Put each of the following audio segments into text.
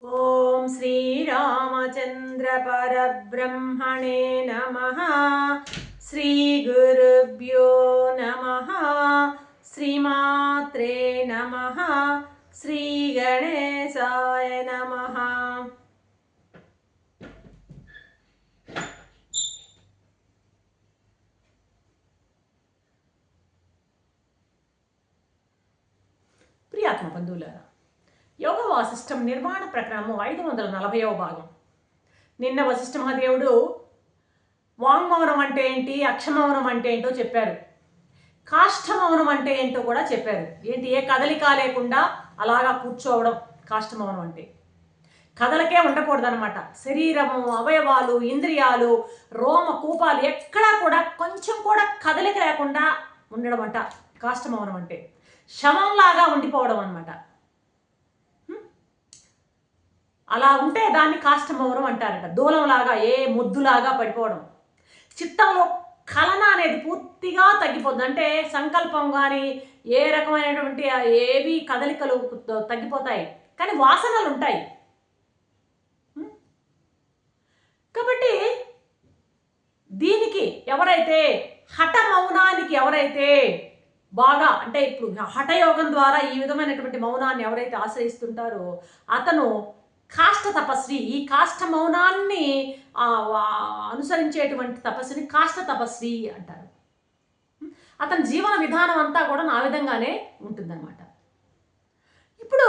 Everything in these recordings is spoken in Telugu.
ఓం శ్రీరామచంద్ర పరబ్రహ్మణే నమః. శ్రీ గురుభ్యో నమః. శ్రీమాత్రే నమః. శ్రీ గణేశాయ నమః. ప్రియాత్మ బంధువులారా, యోగ వాసిష్టం నిర్మాణ ప్రకరణము 540వ భాగం. నిన్న వశిష్ఠ మహాదేవుడు వాంగ్మౌనం అంటే ఏంటి, అక్షమౌనం అంటే ఏంటో చెప్పారు. కాష్టమౌనం అంటే ఏంటో కూడా చెప్పారు. ఏంటి, ఏ కదలిక లేకుండా అలాగా కూర్చోవడం కాష్టమౌనం అంటే. కదలకే ఉండకూడదనమాట. శరీరము, అవయవాలు, ఇంద్రియాలు, రోమ కూపాలు ఎక్కడా కూడా కొంచెం కూడా కదలిక లేకుండా ఉండడం అంట కాష్టమౌనం అంటే. శవంలాగా ఉండిపోవడం అనమాట. అలా ఉంటే దాన్ని కాష్టమౌనం అంటారట. దూలంలాగా, ఏ ముద్దులాగా పడిపోవడం. చిత్తంలో కలన అనేది పూర్తిగా తగ్గిపోతుంది. అంటే సంకల్పం కానీ ఏ రకమైనటువంటి ఏవి కదలికలు తగ్గిపోతాయి, కానీ వాసనలు ఉంటాయి. కాబట్టి దీనికి ఎవరైతే హఠమౌనానికి ఎవరైతే బాగా, అంటే ఇప్పుడు హఠయోగం ద్వారా ఈ విధమైనటువంటి మౌనాన్ని ఎవరైతే ఆశ్రయిస్తుంటారో అతను కాష్ట తపస్వి. ఈ కాష్ట మౌనాన్ని అనుసరించేటువంటి తపస్సుని కాష్ట తపస్వి అంటారు. అతని జీవన విధానం అంతా కూడా ఆ విధంగానే ఉంటుందన్నమాట. ఇప్పుడు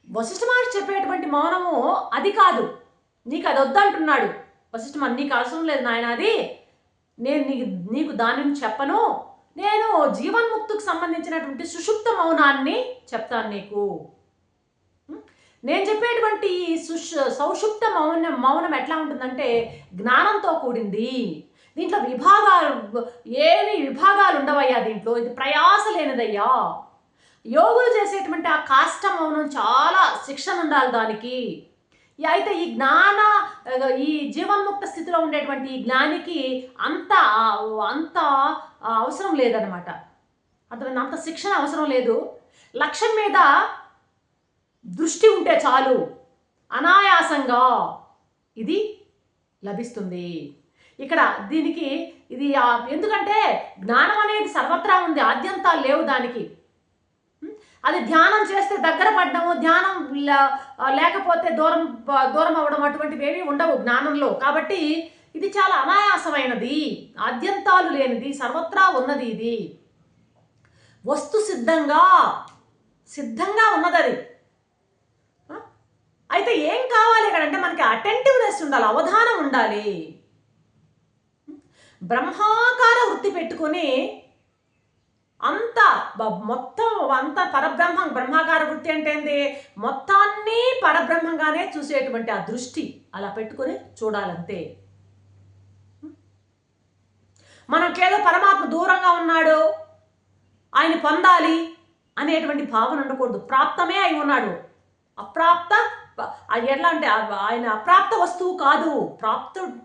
వశిష్ఠ మహర్షి చెప్పేటువంటి మౌనము అది కాదు, నీకు అది వద్దంటున్నాడు వశిష్ఠ మహర్షి. నీకు అవసరం లేదు నాయన, అది నేను నీకు దానిని చెప్పను. నేను జీవన్ముక్తికి సంబంధించినటువంటి సుషుప్త మౌనాన్ని చెప్తాను నీకు. నేను చెప్పేటువంటి సౌషుప్త మౌనం ఎట్లా ఉంటుందంటే జ్ఞానంతో కూడింది. దీంట్లో ఏమి విభాగాలు ఉండవయ్యా దీంట్లో. ఇది ప్రయాస లేనిదయ్యా. యోగులు చేసేటువంటి ఆ కాష్ట మౌనం చాలా శిక్షణ ఉండాలి దానికి. అయితే ఈ జీవన్ముక్త స్థితిలో ఉండేటువంటి ఈ జ్ఞానికి అంత అవసరం లేదనమాట. అంత శిక్షణ అవసరం లేదు. లక్ష్యం మీద దృష్టి ఉంటే చాలు, అనాయాసంగా ఇది లభిస్తుంది. ఇక్కడ దీనికి ఇది ఎందుకంటే జ్ఞానం అనేది సర్వత్రా ఉంది, ఆద్యంతాలు లేవు దానికి. అది ధ్యానం చేస్తే దగ్గర పడ్డము, ధ్యానం లేకపోతే దూరం అవ్వడం అటువంటివి ఏమీ ఉండవు జ్ఞానంలో. కాబట్టి ఇది చాలా అనాయాసమైనది, ఆద్యంతాలు లేనిది, సర్వత్రా ఉన్నది. ఇది వస్తు సిద్ధంగా ఉన్నది అది. అయితే ఏం కావాలి ఇక్కడ అంటే మనకి అటెంటివ్నెస్ ఉండాలి, అవధానం ఉండాలి. బ్రహ్మాకార వృత్తి పెట్టుకొని మొత్తం బ్రహ్మాకార వృత్తి అంటే ఏంది, మొత్తాన్ని పరబ్రహ్మంగానే చూసేటువంటి ఆ దృష్టి అలా పెట్టుకొని చూడాలంతే. మనకేదో పరమాత్మ దూరంగా ఉన్నాడు, ఆయన పొందాలి అనేటువంటి భావన ఉండకూడదు. ప్రాప్తమే అయి ఉన్నాడు. ఎట్లా అంటే ఆయన అప్రాప్త వస్తువు కాదు,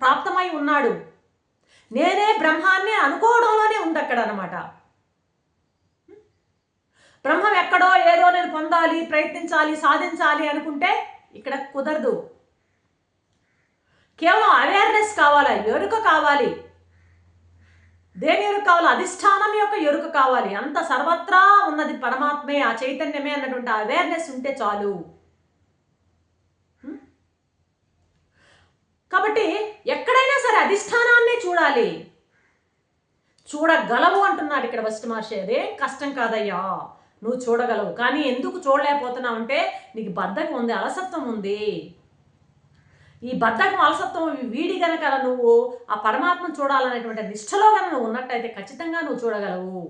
ప్రాప్తమై ఉన్నాడు. నేనే బ్రహ్మాన్ని అనుకోవడంలోనే ఉంది అక్కడ అనమాట. బ్రహ్మం ఎక్కడో ఏదో నేను పొందాలి, ప్రయత్నించాలి, సాధించాలి అనుకుంటే ఇక్కడ కుదరదు. కేవలం అవేర్నెస్ కావాలి, ఎరుక కావాలి. దేని ఎరుక కావాలి? అధిష్టానం యొక్క ఎరుక కావాలి. అంత సర్వత్రా ఉన్నది పరమాత్మే, ఆ చైతన్యమే అన్నటువంటి అవేర్నెస్ ఉంటే చాలు. కాబట్టి ఎక్కడైనా సరే అధిష్టానాన్నే చూడాలి. చూడగలవు అంటున్నాడు ఇక్కడ వశిష్ఠ మహర్షి. అదేం కష్టం కాదయ్యా, నువ్వు చూడగలవు. కానీ ఎందుకు చూడలేకపోతున్నావు అంటే నీకు బద్ధకం ఉంది, అలసత్వం ఉంది. ఈ బద్ధకం, అలసత్వం వీడి గనక నువ్వు ఆ పరమాత్మ చూడాలనేటువంటి నిష్ఠలో కనుక నువ్వు ఉన్నట్టయితే ఖచ్చితంగా నువ్వు చూడగలవు.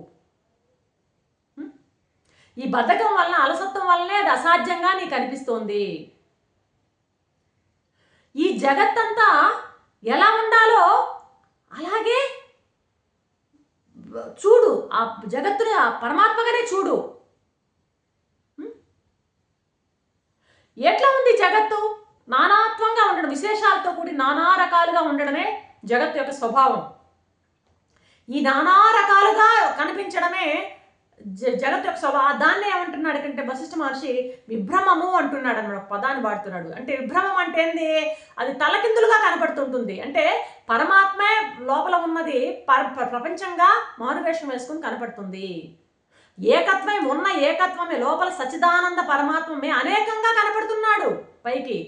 ఈ బద్ధకం వలన, అలసత్వం వల్లనే అది అసాధ్యంగా నీకు అనిపిస్తోంది. ఈ జగత్తంతా ఎలా ఉండాలో అలాగే చూడు. ఆ జగత్తుని ఆ పరమాత్మగానే చూడు. ఎట్లా ఉంది జగత్తు? నానాత్వంగా ఉండడం, విశేషాలతో కూడి నానా రకాలుగా ఉండడమే జగత్తు యొక్క స్వభావం. ఈ నానా రకాలుగా కనిపించడమే జగత్ యొక్క దాన్ని ఏమంటున్నాడు అంటే వశిష్ఠ మహర్షి విభ్రమము అంటున్నాడు అన్నమాట, ఒక పదాన్ని వాడుతున్నాడు. అంటే విభ్రమం అంటే ఏంది? అది తలకిందులుగా కనపడుతుంటుంది. అంటే పరమాత్మే లోపల ఉన్నది ప్రపంచంగా మారువేషం వేసుకుని కనపడుతుంది. ఏకత్వమే ఉన్న ఏకత్వమే లోపల సచ్చిదానంద పరమాత్మమే అనేకంగా కనపడుతున్నాడు పైకి.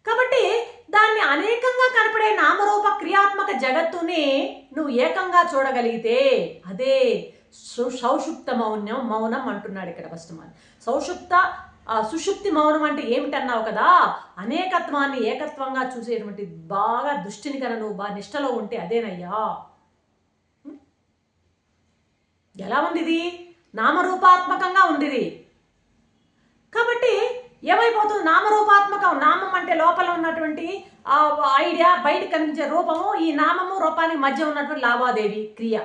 కాబట్టి దాన్ని అనేకంగా కనపడే నామరూప క్రియాత్మక జగత్తుని నువ్వు ఏకంగా చూడగలిగితే అదే సౌషుప్త మౌనం అంటున్నాడు ఇక్కడ ఫస్ట్ మన. సుషుప్తి మౌనం అంటే ఏమిటన్నావు కదా, అనేకత్వాన్ని ఏకత్వంగా చూసేటువంటి బాగా దృష్టిని కనుక నువ్వు బాగా నిష్టలో ఉంటే అదేనయ్యా. ఎలా ఉంది ఇది? నామరూపాత్మకంగా ఉంది ఇది. కాబట్టి ఏమైపోతుంది? నామరూపాత్మకం. నామం అంటే లోపల ఉన్నటువంటి ఐడియా, బయట కనిపించే రూపము, ఈ నామము రూపానికి మధ్య ఉన్నటువంటి లావాదేవీ క్రియ.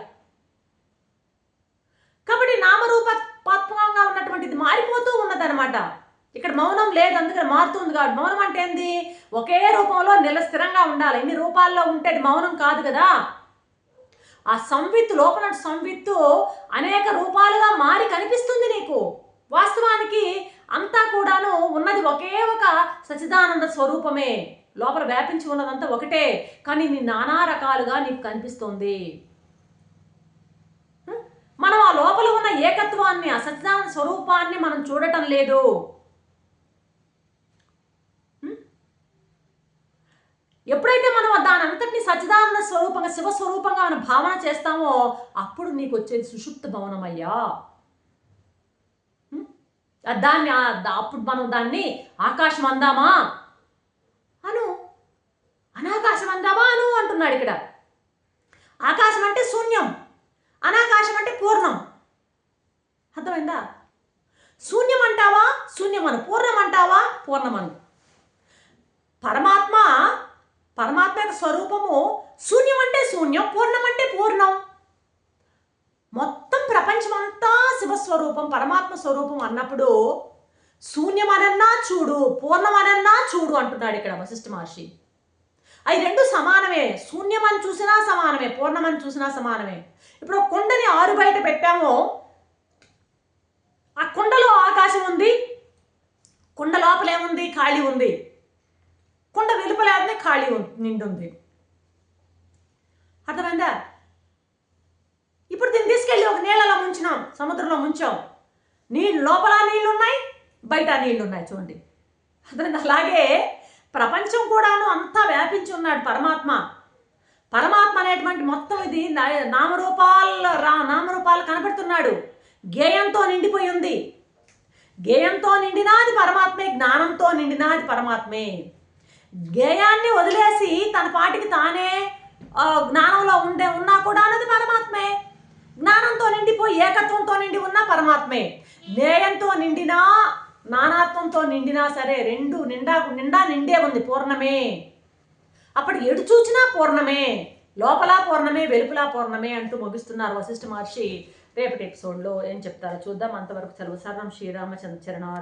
కాబట్టి నామరూపాత్మకంగా ఉన్నటువంటిది మారిపోతూ ఉన్నదనమాట. ఇక్కడ మౌనం లేదు, అందుకని మారుతుంది. కాబట్టి మౌనం అంటే ఏంది? ఒకే రూపంలో స్థిరంగా ఉండాలి. ఇన్ని రూపాల్లో ఉంటే అది మౌనం కాదు కదా. ఆ సంవిత్తు, లోపల సంవిత్తు అనేక రూపాలుగా మారి కనిపిస్తుంది నీకు. వాస్తవానికి అంతా కూడాను ఉన్నది ఒకే ఒక సచిదానంద స్వరూపమే. లోపల వ్యాపించి ఉన్నదంతా ఒకటే, కానీ నీ నానా రకాలుగా నీకు కనిపిస్తుంది. మనం ఆ లోపల ఉన్న ఏకత్వాన్ని, ఆ సచిదానంద స్వరూపాన్ని మనం చూడటం లేదు. ఎప్పుడైతే మనం దాని అంతటిని సచిదానంద స్వరూపంగా, శివస్వరూపంగా మనం భావన చేస్తామో అప్పుడు నీకు వచ్చేది సుషుప్త భవనమయ్యా. దాన్ని అప్పుడు మనం దాన్ని ఆకాశం అందామా అను, అనాకాశం అందామా అను అంటున్నాడు ఇక్కడ. ఆకాశం అంటే శూన్యం, అనాకాశం అంటే పూర్ణం. అర్థమైందా? శూన్యం అంటావా శూన్యమను, పూర్ణం అంటావా పూర్ణమను. పరమాత్మ యొక్క స్వరూపము శూన్యం అంటే శూన్యం, పూర్ణం అంటే పూర్ణం. మొత్తం ప్రపంచమంతా శివస్వరూపం, పరమాత్మ స్వరూపం అన్నప్పుడు శూన్యమనన్నా చూడు, పూర్ణమనన్నా చూడు అంటున్నాడు ఇక్కడ వశిష్ఠ మహర్షి. అవి రెండు సమానమే. శూన్యమని చూసినా సమానమే, పూర్ణమని చూసినా సమానమే. ఇప్పుడు ఒక కుండని ఆరు బయట పెట్టామో ఆ కుండలో ఆకాశం ఉంది, కుండ లోపల ఏముంది? ఖాళీ ఉంది. కుండ వెలుపలేదని ఖాళీ నిండుంది. అర్థమైందా? ఇప్పుడు దీన్ని తీసుకెళ్ళి ఒక నీళ్ళలో ముంచినాం, సముద్రంలో ముంచాం. నీళ్ళు లోపల నీళ్ళు ఉన్నాయి, బయట నీళ్ళు ఉన్నాయి. చూడండి, అర్థమైంది? అలాగే ప్రపంచం కూడాను అంతా వ్యాపించి ఉన్నాడు పరమాత్మ. పరమాత్మ అనేటువంటి మొత్తం ఇది నామరూపాలు కనబడుతున్నాడు. గేయంతో నిండిపోయి ఉంది. గేయంతో నిండినాది పరమాత్మే, జ్ఞానంతో నిండినాది పరమాత్మే. గేయాన్ని వదిలేసి తన పాటికి తానే జ్ఞానంలో ఉన్నా కూడా అన్నది పరమాత్మే. జ్ఞానంతో నిండిపోయి ఏకత్వంతో నిండి ఉన్న పరమాత్మే. జ్ఞేయంతో నిండినా, నానాత్వంతో నిండినా సరే రెండు నిండా నిండే ఉంది, పూర్ణమే. అప్పుడు ఎడు చూచినా పూర్ణమే, లోపల పూర్ణమే, వెలుపల పూర్ణమే అంటూ ముగిస్తున్నారు వశిష్ఠ మహర్షి. రేపటి ఎపిసోడ్లో ఏం చెప్తారో చూద్దాం. అంతవరకు సెలవు. శరణం శ్రీరామచంద్ర చరణార